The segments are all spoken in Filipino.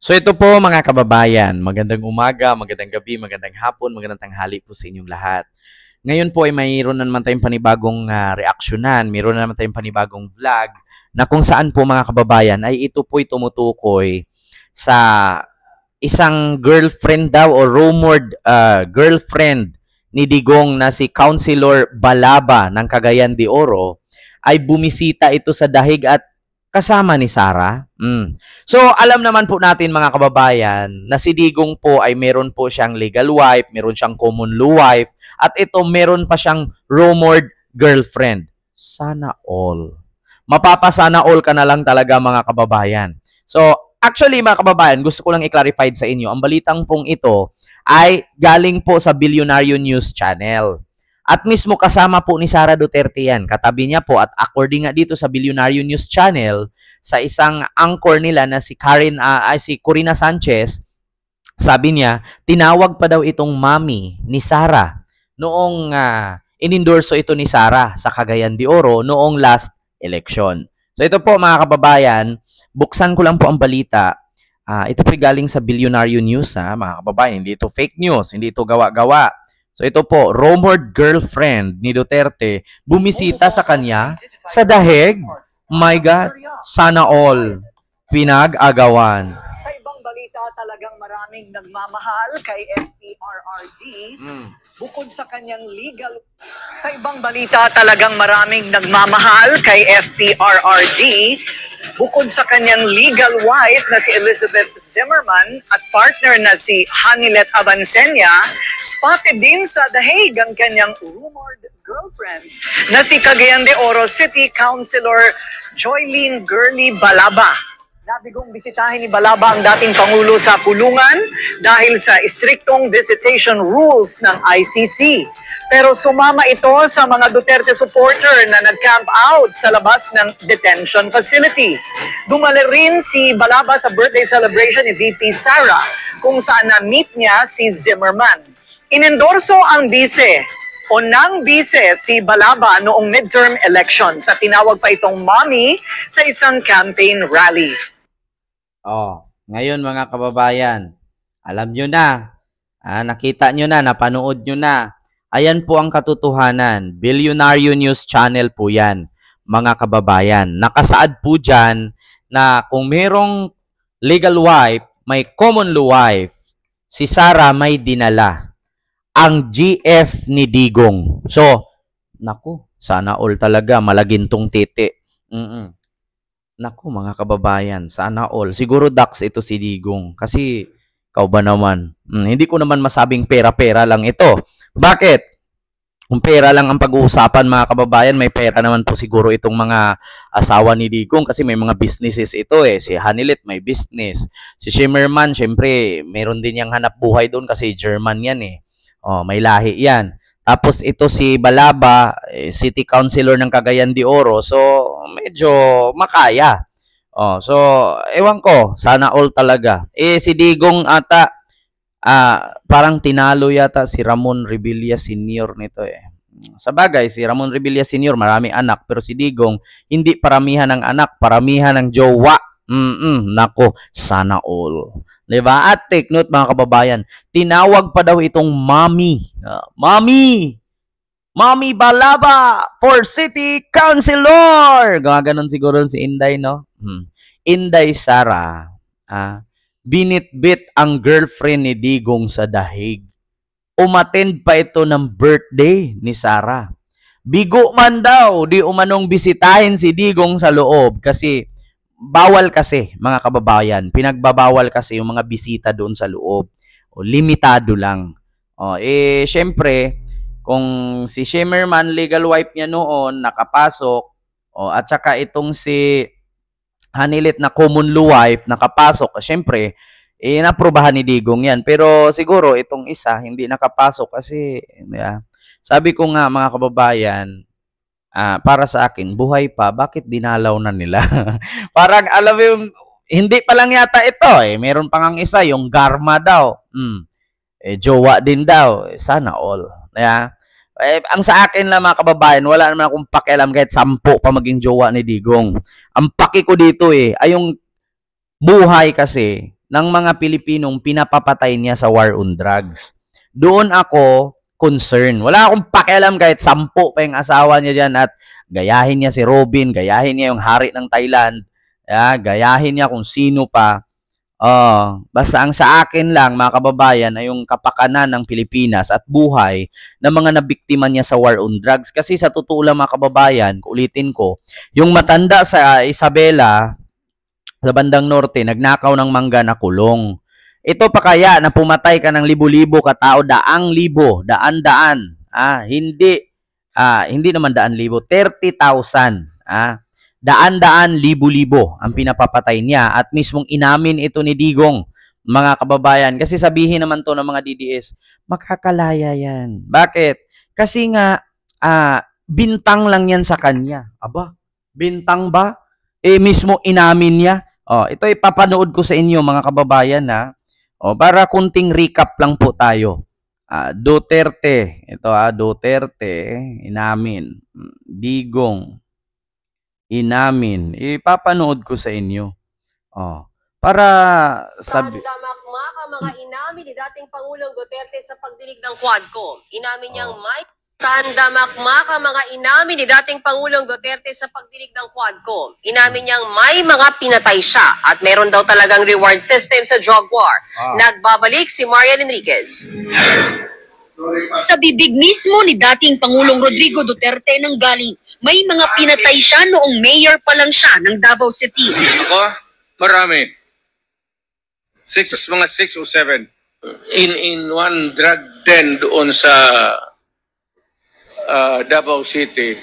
So ito po mga kababayan, magandang umaga, magandang gabi, magandang hapon, magandang tanghali po sa inyong lahat. Ngayon po ay mayroon na naman tayong panibagong reaksyonan, mayroon na naman tayong panibagong vlog na kung saan po mga kababayan ay ito po'y tumutukoy sa isang girlfriend daw o rumored girlfriend ni Digong na si Councilor Balaba ng Cagayan de Oro ay bumisita ito sa dahig at kasama ni Sara. So, alam naman po natin mga kababayan na si Digong po ay meron po siyang legal wife, meron siyang common law wife, at ito meron pa siyang rumored girlfriend. Sana all. Mapapasana all ka na lang talaga mga kababayan. So, actually mga kababayan, gusto ko lang i-clarify sa inyo, ang balitang pong ito ay galing po sa Bilyonaryo News Channel. At mismo kasama po ni Sara Duterte yan. Katabi niya po at according nga dito sa Bilyonaryo News Channel, sa isang anchor nila na si Corina Sanchez, sabi niya, tinawag pa daw itong mami ni Sara noong inendorso ito ni Sara sa Cagayan de Oro noong last election. So ito po mga kababayan, buksan ko lang po ang balita. Ito po galing sa Bilyonaryo News mga kababayan. Hindi ito fake news, hindi ito gawa-gawa. So ito po, rumored girlfriend ni Duterte bumisita sa kanya sa dahig. My God, sana all pinag-agawan. Sa ibang balita, talagang maraming nagmamahal kay FPRRD. Bukod sa kanyang legal... Sa ibang balita, talagang maraming nagmamahal kay FPRRD. Bukod sa kanyang legal wife na si Elizabeth Zimmerman at partner na si Hanilet Abansenia, spotted din sa dahig ang kanyang rumored girlfriend na si Cagayan de Oro City Councilor Joylene Girly Balaba. Nabigong bisitahin ni Balaba ang dating Pangulo sa kulungan dahil sa istriktong visitation rules ng ICC. Pero sumama ito sa mga Duterte supporter na nag-camp out sa labas ng detention facility. Dumali rin si Balaba sa birthday celebration ni VP Sara kung saan na-meet niya si Zimmerman. Inendorso ang bise o nang bise si Balaba noong midterm election sa tinawag pa itong mommy sa isang campaign rally. Ngayon mga kababayan, alam nyo na, nakita nyo na, napanood nyo na. Ayan po ang katotohanan. Bilyonaryo News Channel po yan, mga kababayan. Nakasaad po dyan na kung merong legal wife, may common law wife, si Sara may dinala. Ang GF ni Digong. So, naku, sana all talaga, malagintong titi. Naku, mga kababayan, sana all. Siguro Dax ito si Digong. Kasi, ikaw ba naman? Hindi ko naman masabing pera-pera lang ito. Bakit? Kung pera lang ang pag-uusapan mga kababayan, may pera naman po siguro itong mga asawa ni Digong kasi may mga businesses ito eh. Si Hanilet may business. Si Zimmerman, syempre, meron din yang hanap buhay doon kasi German yan eh. May lahi yan. Tapos ito si Balaba, City Councilor ng Cagayan de Oro. So, medyo makaya. So, ewan ko, sana all talaga. Si Digong ata, parang tinalo yata si Ramon Revilla Sr. nito eh. Sa bagay, si Ramon Revilla Sr. maraming anak, pero si Digong, hindi paramihan ng anak, paramihan ng jowa. Nako, sana all. Diba? At take note mga kababayan, tinawag pa daw itong mommy. Mommy Balaba for City Councilor. Gaganon siguro si Inday, no? Inday Sara, binitbit ang girlfriend ni Digong sa dahig. Umattend pa ito ng birthday ni Sara. Bigo man daw, di umanong bisitahin si Digong sa loob kasi bawal kasi mga kababayan. Pinagbabawal kasi yung mga bisita doon sa loob. Limitado lang. Syempre, kung si Zimmerman, legal wife niya noon, nakapasok, at saka itong si Hanilet na common law wife, nakapasok. Siyempre, naprobahan ni Digong yan. Pero siguro, itong isa, hindi nakapasok kasi, sabi ko nga mga kababayan, para sa akin, buhay pa, bakit dinalaw na nila? Parang, alam mo yung, hindi pa lang yata ito eh. Meron pang ang isa, yung Garma daw. Jowa din daw. Sana all. Ang sa akin lang mga kababayan, wala naman akong pakialam kahit 10 pa maging jowa ni Digong. Ang paki ko dito ay yung buhay kasi ng mga Pilipinong pinapapatay niya sa war on drugs. Doon ako concern. Wala akong pakialam kahit 10 pa yung asawa niya dyan at gayahin niya si Robin, gayahin niya yung hari ng Thailand, gayahin niya kung sino pa. Basta ang sa akin lang, mga kababayan, ay yung kapakanan ng Pilipinas at buhay ng mga nabiktima niya sa war on drugs. Kasi sa totoo lang, mga kababayan, ulitin ko, yung matanda sa Isabela, sa bandang norte, nagnakaw ng mangga na kulong. Ito pa kaya na pumatay ka ng libo-libo katao, daang libo, daan-daan. Hindi naman daan-libo, 30,000. Daan-daan, libo-libo ang pinapapatay niya at mismong inamin ito ni Digong, mga kababayan. Kasi sabihin naman to ng mga DDS, makakalaya yan. Bakit? Kasi nga, bintang lang yan sa kanya. Aba, bintang ba? Mismo inamin niya. Ito ipapanood ko sa inyo, mga kababayan, na para kunting recap lang po tayo. Duterte, ito Duterte, inamin. Digong, inamin. Ipapanood ko sa inyo. Para sabi... Sandamakmak ang mga inamin ni dating Pangulong Duterte sa pagdinig ng Quadcom. Inamin niyang may... Sandamakmak ang mga inamin ni dating Pangulong Duterte sa pagdinig ng Quadcom. Inamin niyang may mga pinatay siya at meron daw talagang reward system sa drug war. Nagbabalik si Marian Enriquez. Sa bibig mismo ni dating Pangulong Rodrigo Duterte nang galing, may mga pinatay siya noong mayor pa lang siya ng Davao City. Ako, marami. Mga 6 o 7. In one drug den doon sa Davao City,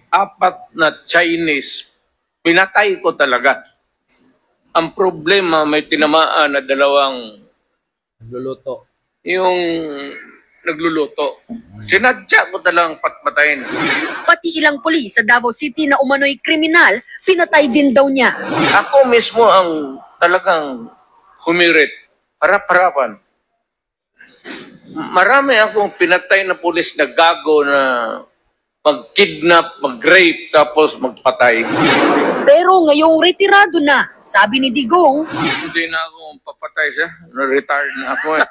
4 na Chinese, pinatay ko talaga. Ang problema, may tinamaan na 2 Nagluluto. yung nagluluto. Sinadya ko talagang patpatayin. Pati ilang pulis sa Davao City na umano'y kriminal, pinatay din daw niya. Ako mismo ang talagang humirit. Harap-harapan. Marami akong pinatay na pulis na gago na mag-kidnap, mag-rape, tapos magpatay. Pero ngayong retirado na, sabi ni Digong, Hindi na ako papatay siya. Na-retired na ako eh.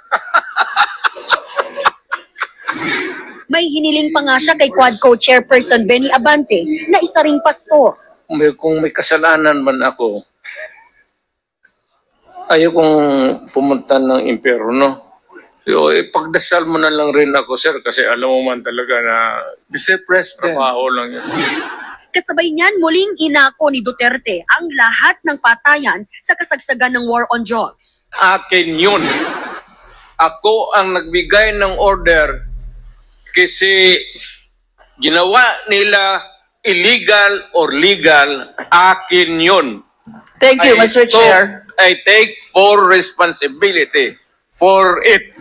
may hiniling pa nga siya kay Quadco Chairperson Benny Abante na isa ring pastor. Kung may kasalanan man ako, ayaw kong pumunta ng impyerno. So, ipagdasal mo na lang rin ako, sir, kasi alam mo man talaga na Mr. President, trabaho lang yan. Kasabay niyan, muling inako ni Duterte ang lahat ng patayan sa kasagsagan ng war on drugs. Akin yun. Ako ang nagbigay ng order kasi ginawa nila illegal or legal, akin yun. Thank you, Mr. Chair. I take full responsibility for it.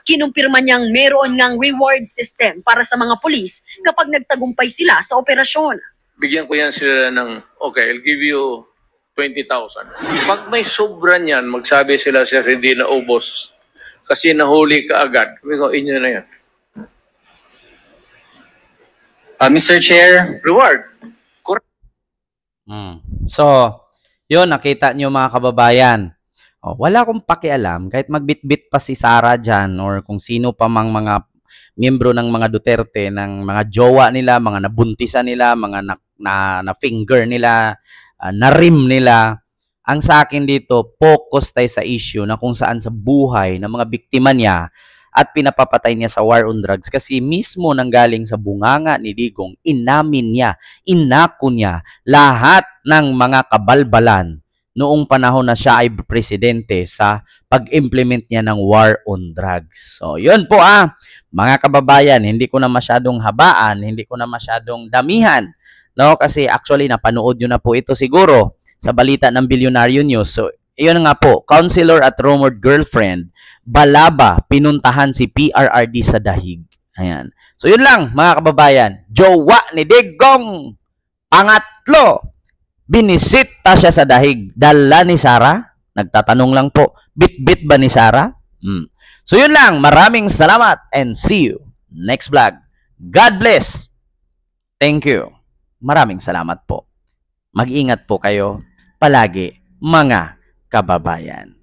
Kinumpirma niyang meron ngang reward system para sa mga pulis kapag nagtagumpay sila sa operasyon. Bigyan ko yan sila ng, okay, I'll give you 20,000. Pag may sobra niyan, magsabi sila, sir, hindi na ubos. Kasi nahuli ka agad. Sabi ko, inyo na yan. Mr. Chair. Reward. So, yun, nakita nyo mga kababayan. Wala akong pakialam, kahit magbitbit pa si Sara dyan or kung sino pa mang mga miyembro ng mga Duterte, ng mga jowa nila, mga nabuntisan nila, mga na-finger nila, na-rim nila. Ang sa akin dito, focus tayo sa issue na kung saan sa buhay ng mga biktima niya at pinapapatay niya sa war on drugs kasi mismo nanggaling sa bunganga ni Digong, inamin niya, inako niya lahat ng mga kabalbalan noong panahon na siya ay presidente sa pag-implement niya ng war on drugs. So, yun po mga kababayan, hindi ko na masyadong habaan, hindi ko na masyadong damihan, no? Kasi actually napanood nyo na po ito siguro sa balita ng Bilyonaryo News. So, yun nga po, counselor at rumored girlfriend, Balaba, pinuntahan si PRRD sa Dahig. Ayan. So, yun lang, mga kababayan. Jowa ni Digong. Pangatlo, binisita siya sa Dahig. Dala ni Sara? Nagtatanong lang po, bit-bit ba ni Sara? So, yun lang. Maraming salamat and see you next vlog. God bless. Thank you. Maraming salamat po. Mag-ingat po kayo palagi, mga kababayan.